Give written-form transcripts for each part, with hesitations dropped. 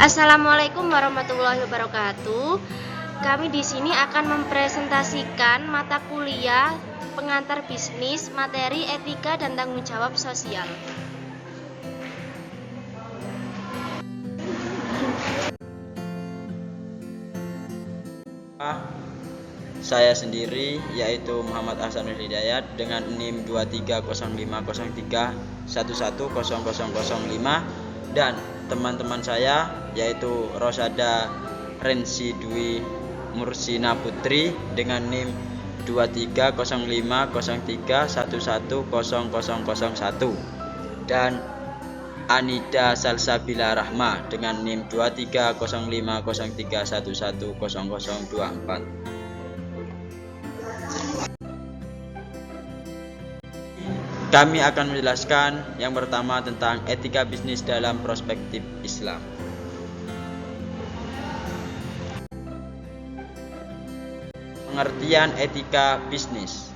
Assalamualaikum warahmatullahi wabarakatuh. Kami di sini akan mempresentasikan mata kuliah pengantar bisnis, materi etika dan tanggung jawab sosial. Saya sendiri yaitu Muhammad Ahsanul Hidayat dengan NIM 2305031110005 dan teman-teman saya yaitu Rosada Rensi Dwi Mursina Putri dengan NIM 2305031110001 dan Anida Salsabila Rahma dengan NIM 2305031110024. Kami akan menjelaskan yang pertama tentang etika bisnis dalam perspektif Islam. Pengertian etika bisnis.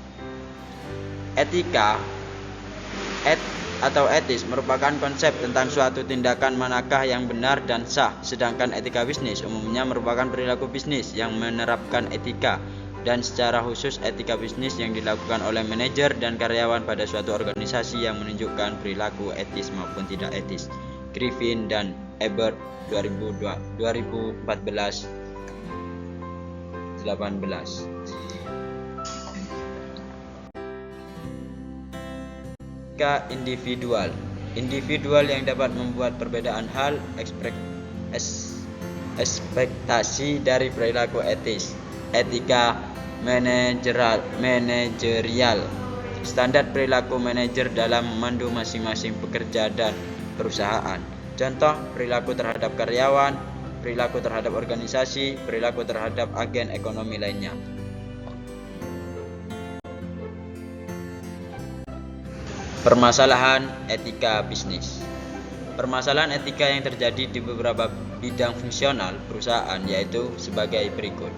Etika atau etis merupakan konsep tentang suatu tindakan manakah yang benar dan sah, sedangkan etika bisnis umumnya merupakan perilaku bisnis yang menerapkan etika, dan secara khusus etika bisnis yang dilakukan oleh manajer dan karyawan pada suatu organisasi yang menunjukkan perilaku etis maupun tidak etis. Griffin dan Ebert 2014-18. Etika individual yang dapat membuat perbedaan hal ekspektasi dari perilaku etis. Etika manajerial, standar perilaku manajer dalam memandu masing-masing pekerja dan perusahaan. Contoh, perilaku terhadap karyawan, perilaku terhadap organisasi, perilaku terhadap agen ekonomi lainnya. Permasalahan etika bisnis. Permasalahan etika yang terjadi di beberapa bidang fungsional perusahaan yaitu sebagai berikut.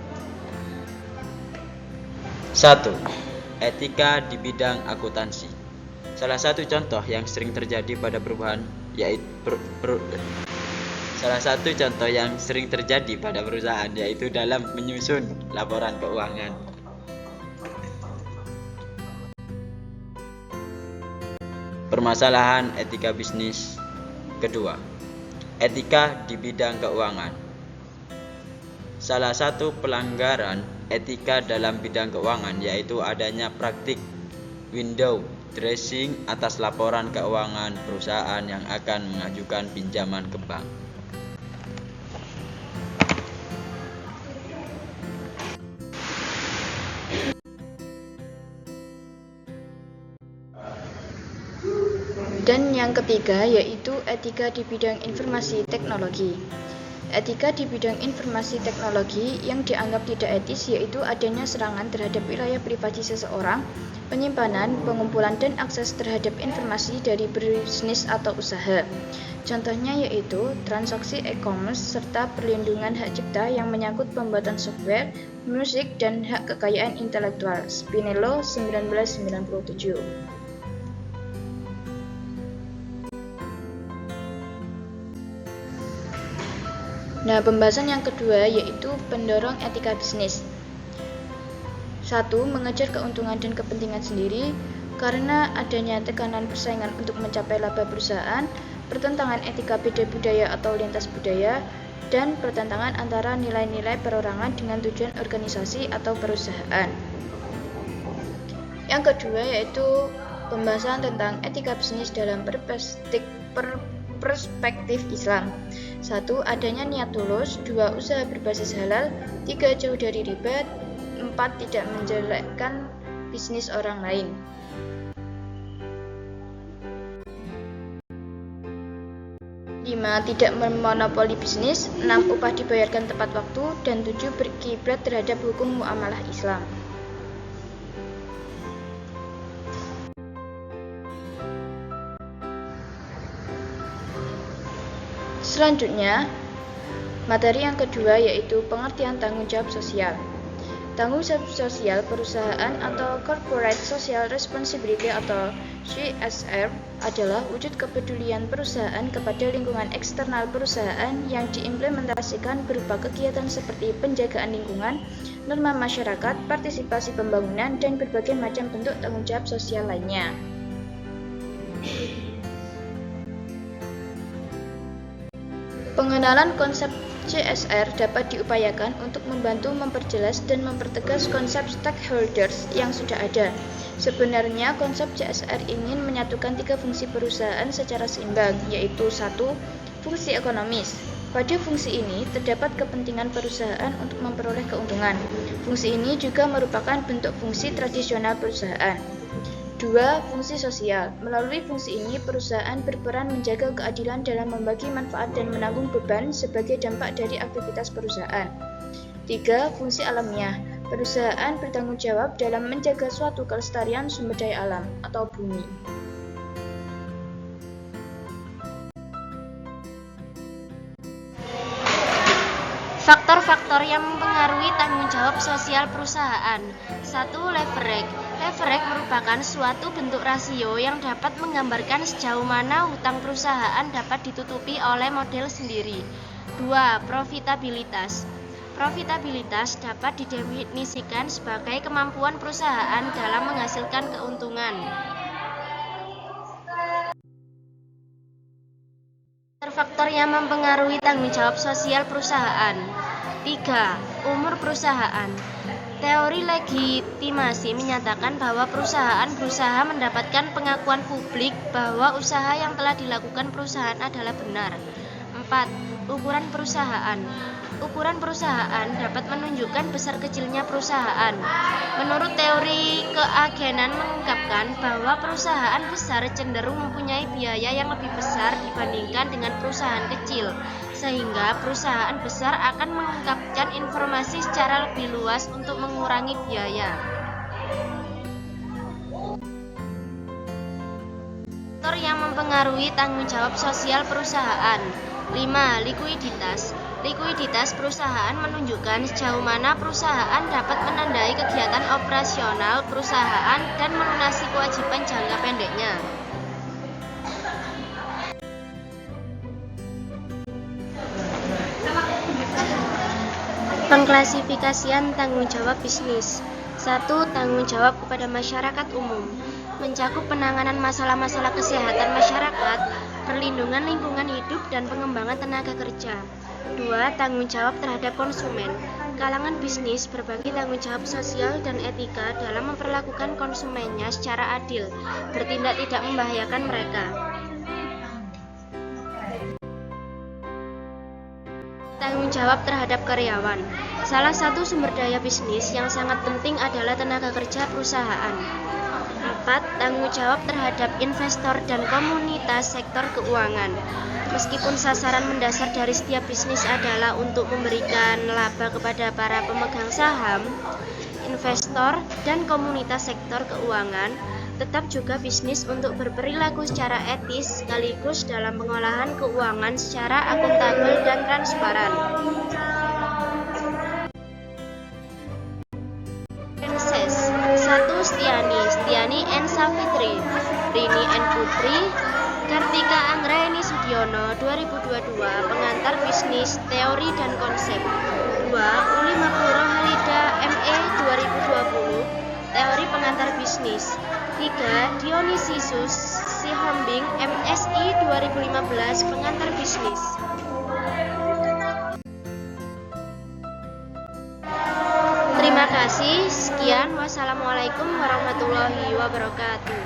1. Etika di bidang akuntansi. Salah satu contoh yang sering terjadi pada perusahaan yaitu dalam menyusun laporan keuangan. Permasalahan etika bisnis kedua. Etika di bidang keuangan. Salah satu pelanggaran etika dalam bidang keuangan yaitu adanya praktik window dressing atas laporan keuangan perusahaan yang akan mengajukan pinjaman ke bank. Dan yang ketiga yaitu etika di bidang informasi teknologi. Etika di bidang informasi teknologi yang dianggap tidak etis yaitu adanya serangan terhadap wilayah privasi seseorang, penyimpanan, pengumpulan dan akses terhadap informasi dari bisnis atau usaha. Contohnya yaitu transaksi e-commerce serta perlindungan hak cipta yang menyangkut pembuatan software, musik dan hak kekayaan intelektual. Spinello 1997. Nah, pembahasan yang kedua yaitu pendorong etika bisnis. 1. Mengejar keuntungan dan kepentingan sendiri karena adanya tekanan persaingan untuk mencapai laba perusahaan, pertentangan etika beda budaya atau lintas budaya, dan pertentangan antara nilai-nilai perorangan dengan tujuan organisasi atau perusahaan. Yang kedua yaitu pembahasan tentang etika bisnis dalam perspektif Islam. 1. Adanya niat tulus. 2. Usaha berbasis halal. 3. Jauh dari riba. 4. Tidak menjelekkan bisnis orang lain. 5. Tidak memonopoli bisnis. 6. Upah dibayarkan tepat waktu. Dan 7. Berkiblat terhadap hukum muamalah Islam. Selanjutnya, materi yang kedua yaitu pengertian tanggung jawab sosial. Tanggung jawab sosial perusahaan atau Corporate Social Responsibility atau CSR adalah wujud kepedulian perusahaan kepada lingkungan eksternal perusahaan yang diimplementasikan berupa kegiatan seperti penjagaan lingkungan, norma masyarakat, partisipasi pembangunan, dan berbagai macam bentuk tanggung jawab sosial lainnya. Pengenalan konsep CSR dapat diupayakan untuk membantu memperjelas dan mempertegas konsep stakeholders yang sudah ada. Sebenarnya konsep CSR ingin menyatukan 3 fungsi perusahaan secara seimbang, yaitu 1. Fungsi ekonomis. Pada fungsi ini terdapat kepentingan perusahaan untuk memperoleh keuntungan. Fungsi ini juga merupakan bentuk fungsi tradisional perusahaan. 2. Fungsi sosial. Melalui fungsi ini, perusahaan berperan menjaga keadilan dalam membagi manfaat dan menanggung beban sebagai dampak dari aktivitas perusahaan. 3. Fungsi alamiah. Perusahaan bertanggung jawab dalam menjaga suatu kelestarian sumber daya alam atau bumi. Faktor-faktor yang mempengaruhi tanggung jawab sosial perusahaan. 1. Leverage. Leverage merupakan suatu bentuk rasio yang dapat menggambarkan sejauh mana hutang perusahaan dapat ditutupi oleh model sendiri. 2. Profitabilitas. Profitabilitas dapat didefinisikan sebagai kemampuan perusahaan dalam menghasilkan keuntungan. Faktor yang mempengaruhi tanggung jawab sosial perusahaan. 3. Umur perusahaan. Teori legitimasi menyatakan bahwa perusahaan berusaha mendapatkan pengakuan publik bahwa usaha yang telah dilakukan perusahaan adalah benar. 4. Ukuran perusahaan. Ukuran perusahaan dapat menunjukkan besar kecilnya perusahaan. Menurut teori keagenan mengungkapkan bahwa perusahaan besar cenderung mempunyai biaya yang lebih besar dibandingkan dengan perusahaan kecil, sehingga perusahaan besar akan mengungkapkan informasi secara lebih luas untuk mengurangi biaya. Faktor yang mempengaruhi tanggung jawab sosial perusahaan. 5. Likuiditas. Likuiditas perusahaan menunjukkan sejauh mana perusahaan dapat menandai kegiatan operasional perusahaan dan melunasi kewajiban jangka pendeknya. Pengklasifikasian tanggung jawab bisnis. 1. Tanggung jawab kepada masyarakat umum. Mencakup penanganan masalah-masalah kesehatan masyarakat, perlindungan lingkungan hidup, dan pengembangan tenaga kerja. 2. Tanggung jawab terhadap konsumen. Kalangan bisnis berbagi tanggung jawab sosial dan etika dalam memperlakukan konsumennya secara adil, bertindak tidak membahayakan mereka. Tanggung jawab terhadap karyawan. Salah satu sumber daya bisnis yang sangat penting adalah tenaga kerja perusahaan. 4. Tanggung jawab terhadap investor dan komunitas sektor keuangan. Meskipun sasaran mendasar dari setiap bisnis adalah untuk memberikan laba kepada para pemegang saham, investor, dan komunitas sektor keuangan, tetap juga bisnis untuk berperilaku secara etis sekaligus dalam pengolahan keuangan secara akuntabel dan transparan. Princess 1. Stiani N. Savitri, Rini N. Putri, Kartika Anggraeni Sudiono 2022, pengantar bisnis, teori dan konsep. 2. Uli Makmuro Halida ME 2020, teori pengantar bisnis. 3. Dionisius Sihombing MSI 2015, pengantar bisnis. Terima kasih. Sekian. Wassalamualaikum warahmatullahi wabarakatuh.